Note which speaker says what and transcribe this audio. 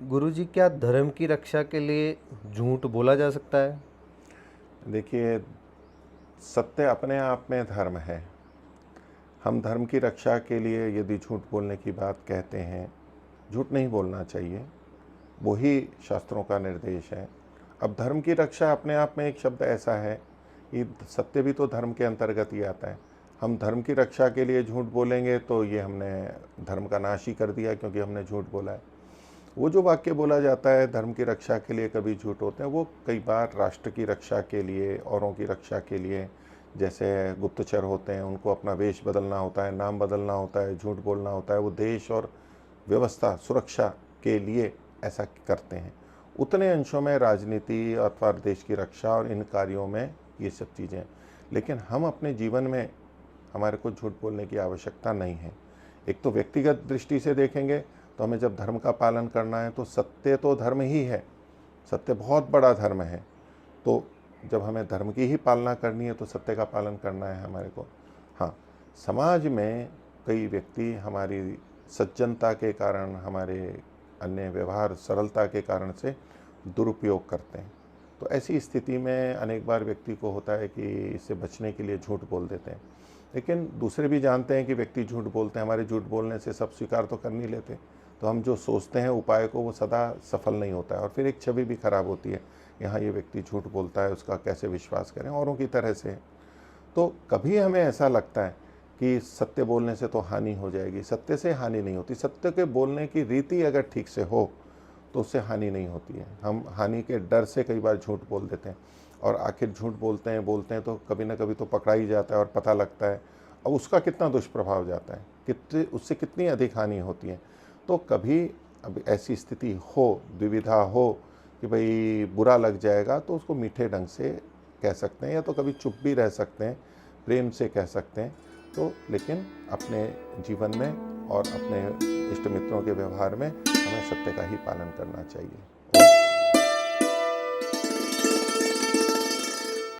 Speaker 1: गुरुजी, क्या धर्म की रक्षा के लिए झूठ बोला जा सकता है?
Speaker 2: देखिए, सत्य अपने आप में धर्म है। हम धर्म की रक्षा के लिए यदि झूठ बोलने की बात कहते हैं, झूठ नहीं बोलना चाहिए, वो ही शास्त्रों का निर्देश है। अब धर्म की रक्षा अपने आप में एक शब्द ऐसा है कि सत्य भी तो धर्म के अंतर्गत ही आता है। हम धर्म की रक्षा के लिए झूठ बोलेंगे तो ये हमने धर्म का नाश ही कर दिया, क्योंकि हमने झूठ बोला है। वो जो वाक्य बोला जाता है धर्म की रक्षा के लिए कभी झूठ होते हैं, वो कई बार राष्ट्र की रक्षा के लिए, औरों की रक्षा के लिए, जैसे गुप्तचर होते हैं उनको अपना वेश बदलना होता है, नाम बदलना होता है, झूठ बोलना होता है, वो देश और व्यवस्था सुरक्षा के लिए ऐसा करते हैं। उतने अंशों में राजनीति अथवा देश की रक्षा और इन कार्यों में ये सब चीज़ें, लेकिन हम अपने जीवन में हमारे को झूठ बोलने की आवश्यकता नहीं है। एक तो व्यक्तिगत दृष्टि से देखेंगे तो हमें जब धर्म का पालन करना है तो सत्य तो धर्म ही है, सत्य बहुत बड़ा धर्म है। तो जब हमें धर्म की ही पालना करनी है तो सत्य का पालन करना है हमारे को। हाँ, समाज में कई व्यक्ति हमारी सज्जनता के कारण, हमारे अन्य व्यवहार सरलता के कारण से दुरुपयोग करते हैं। तो ऐसी स्थिति में अनेक बार व्यक्ति को होता है कि इससे बचने के लिए झूठ बोल देते हैं, लेकिन दूसरे भी जानते हैं कि व्यक्ति झूठ बोलते हैं, हमारे झूठ बोलने से सब स्वीकार तो कर नहीं लेते। तो हम जो सोचते हैं उपाय को, वो सदा सफल नहीं होता है और फिर एक छवि भी खराब होती है, यहाँ ये व्यक्ति झूठ बोलता है, उसका कैसे विश्वास करें, औरों की तरह से। तो कभी हमें ऐसा लगता है कि सत्य बोलने से तो हानि हो जाएगी, सत्य से हानि नहीं होती। सत्य के बोलने की रीति अगर ठीक से हो तो उससे हानि नहीं होती है। हम हानि के डर से कई बार झूठ बोल देते हैं, और आखिर झूठ बोलते हैं तो कभी ना कभी तो पकड़ा ही जाता है और पता लगता है। अब उसका कितना दुष्प्रभाव जाता है, कितने उससे कितनी अधिक हानि होती है। तो कभी अब ऐसी स्थिति हो, दुविधा हो कि भाई बुरा लग जाएगा, तो उसको मीठे ढंग से कह सकते हैं, या तो कभी चुप भी रह सकते हैं, प्रेम से कह सकते हैं। तो लेकिन अपने जीवन में और अपने इष्ट मित्रों के व्यवहार में हमें सत्य का ही पालन करना चाहिए।